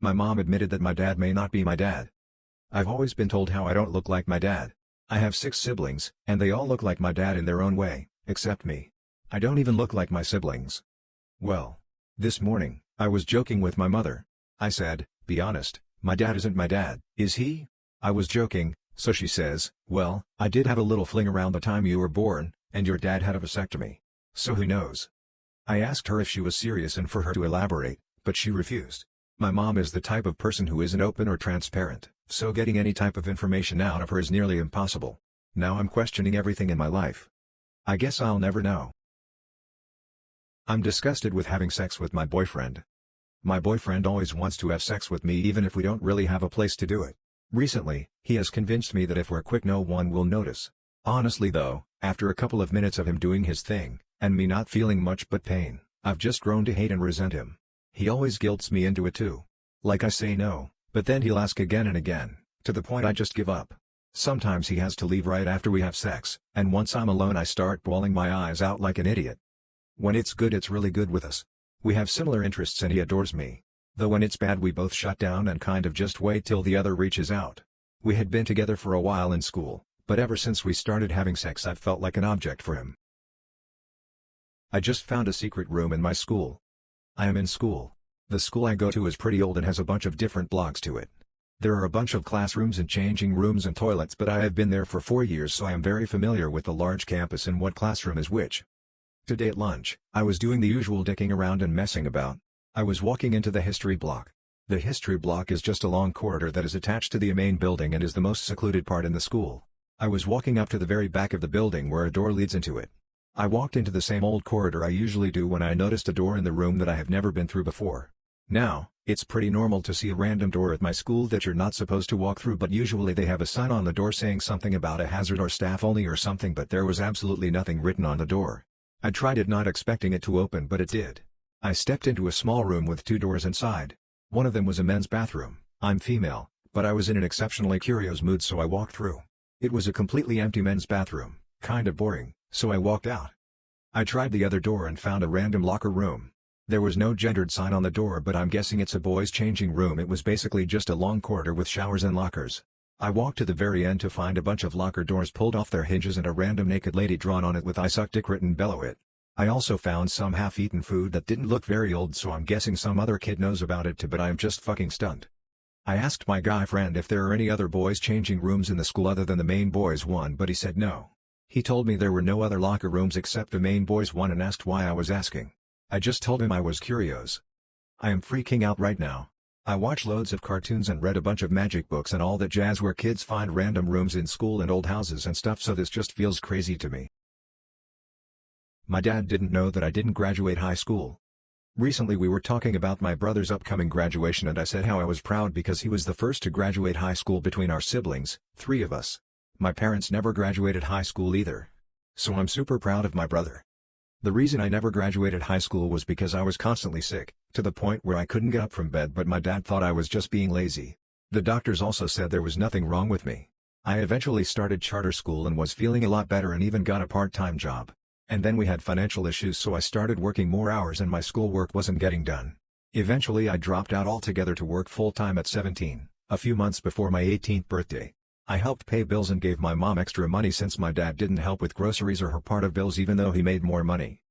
My mom admitted that my dad may not be my dad. I've always been told how I don't look like my dad. I have 6 siblings, and they all look like my dad in their own way, except me. I don't even look like my siblings. Well, this morning, I was joking with my mother. I said, "Be honest, my dad isn't my dad, is he?" I was joking, so she says, "Well, I did have a little fling around the time you were born, and your dad had a vasectomy. So who knows?" I asked her if she was serious and for her to elaborate, but she refused. My mom is the type of person who isn't open or transparent, so getting any type of information out of her is nearly impossible. Now I'm questioning everything in my life. I guess I'll never know. I'm disgusted with having sex with my boyfriend. My boyfriend always wants to have sex with me even if we don't really have a place to do it. Recently, he has convinced me that if we're quick no one will notice. Honestly though, after a couple of minutes of him doing his thing, and me not feeling much but pain, I've just grown to hate and resent him. He always guilts me into it too. Like I say no, but then he'll ask again and again, to the point I just give up. Sometimes he has to leave right after we have sex, and once I'm alone I start bawling my eyes out like an idiot. When it's good it's really good with us. We have similar interests and he adores me. Though when it's bad we both shut down and kind of just wait till the other reaches out. We had been together for a while in school, but ever since we started having sex I've felt like an object for him. I just found a secret room in my school. I am in school. The school I go to is pretty old and has a bunch of different blocks to it. There are a bunch of classrooms and changing rooms and toilets, but I have been there for 4 years so I am very familiar with the large campus and what classroom is which. Today at lunch, I was doing the usual dicking around and messing about. I was walking into the history block. The history block is just a long corridor that is attached to the main building and is the most secluded part in the school. I was walking up to the very back of the building where a door leads into it. I walked into the same old corridor I usually do when I noticed a door in the room that I have never been through before. Now, it's pretty normal to see a random door at my school that you're not supposed to walk through, but usually they have a sign on the door saying something about a hazard or staff only or something, but there was absolutely nothing written on the door. I tried it not expecting it to open, but it did. I stepped into a small room with 2 doors inside. One of them was a men's bathroom. I'm female, but I was in an exceptionally curious mood so I walked through. It was a completely empty men's bathroom, kind of boring, so I walked out. I tried the other door and found a random locker room. There was no gendered sign on the door, but I'm guessing it's a boys' changing room. It was basically just a long corridor with showers and lockers. I walked to the very end to find a bunch of locker doors pulled off their hinges and a random naked lady drawn on it with "I suck dick" written below it. I also found some half-eaten food that didn't look very old, so I'm guessing some other kid knows about it too, but I'm just fucking stunned. I asked my guy friend if there are any other boys' changing rooms in the school other than the main boys' one, but he said no. He told me there were no other locker rooms except the main boys' one and asked why I was asking. I just told him I was curious. I am freaking out right now. I watch loads of cartoons and read a bunch of magic books and all that jazz where kids find random rooms in school and old houses and stuff, so this just feels crazy to me. My dad didn't know that I didn't graduate high school. Recently we were talking about my brother's upcoming graduation and I said how I was proud because he was the first to graduate high school between our siblings, 3 of us. My parents never graduated high school either. So I'm super proud of my brother. The reason I never graduated high school was because I was constantly sick, to the point where I couldn't get up from bed, but my dad thought I was just being lazy. The doctors also said there was nothing wrong with me. I eventually started charter school and was feeling a lot better and even got a part-time job. And then we had financial issues, so I started working more hours and my schoolwork wasn't getting done. Eventually I dropped out altogether to work full-time at 17, a few months before my 18th birthday. I helped pay bills and gave my mom extra money since my dad didn't help with groceries or her part of bills even though he made more money.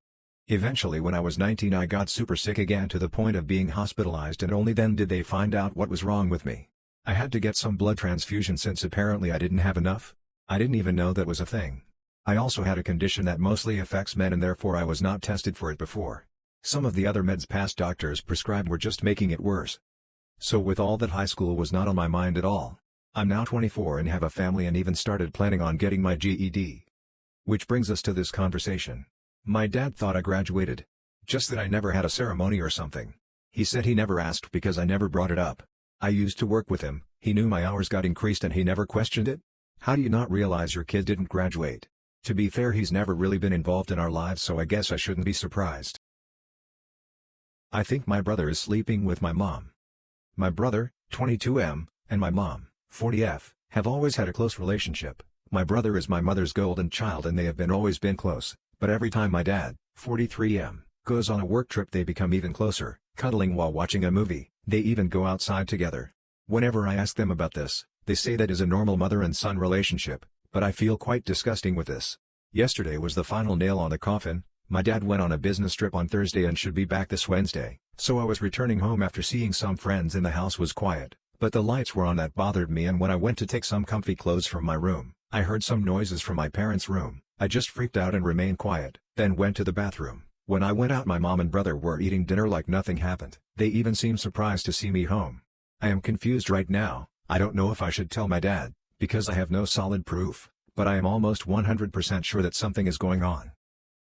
Eventually when I was 19 I got super sick again to the point of being hospitalized, and only then did they find out what was wrong with me. I had to get some blood transfusion since apparently I didn't have enough. I didn't even know that was a thing. I also had a condition that mostly affects men and therefore I was not tested for it before. Some of the other meds past doctors prescribed were just making it worse. So with all that, high school was not on my mind at all. I'm now 24 and have a family and even started planning on getting my GED. Which brings us to this conversation. My dad thought I graduated. Just that I never had a ceremony or something. He said he never asked because I never brought it up. I used to work with him, he knew my hours got increased and he never questioned it? How do you not realize your kid didn't graduate? To be fair, he's never really been involved in our lives, so I guess I shouldn't be surprised. I think my brother is sleeping with my mom. My brother, 22M, and my mom, 40F, have always had a close relationship. My brother is my mother's golden child and they have always been close, but every time my dad, 43M, goes on a work trip they become even closer, cuddling while watching a movie, They even go outside together. Whenever I ask them about this, they say that is a normal mother and son relationship, but I feel quite disgusting with this. Yesterday was the final nail on the coffin. My dad went on a business trip on Thursday and should be back this Wednesday, so I was returning home after seeing some friends and the house was quiet, but the lights were on. That bothered me, and when I went to take some comfy clothes from my room, I heard some noises from my parents' room. I just freaked out and remained quiet, then went to the bathroom. When I went out, my mom and brother were eating dinner like nothing happened. They even seemed surprised to see me home. I am confused right now. I don't know if I should tell my dad, because I have no solid proof, but I am almost 100% sure that something is going on.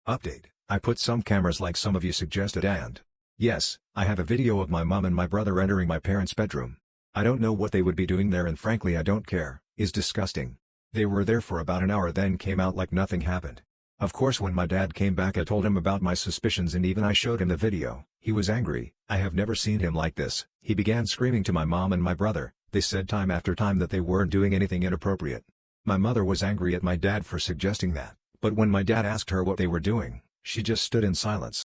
Update: I put some cameras like some of you suggested, and yes, I have a video of my mom and my brother entering my parents' bedroom. I don't know what they would be doing there, and frankly I don't care. It's disgusting. They were there for about an hour then came out like nothing happened. Of course when my dad came back I told him about my suspicions and even I showed him the video. He was angry. I have never seen him like this. He began screaming to my mom and my brother. They said time after time that they weren't doing anything inappropriate. My mother was angry at my dad for suggesting that, but when my dad asked her what they were doing, she just stood in silence.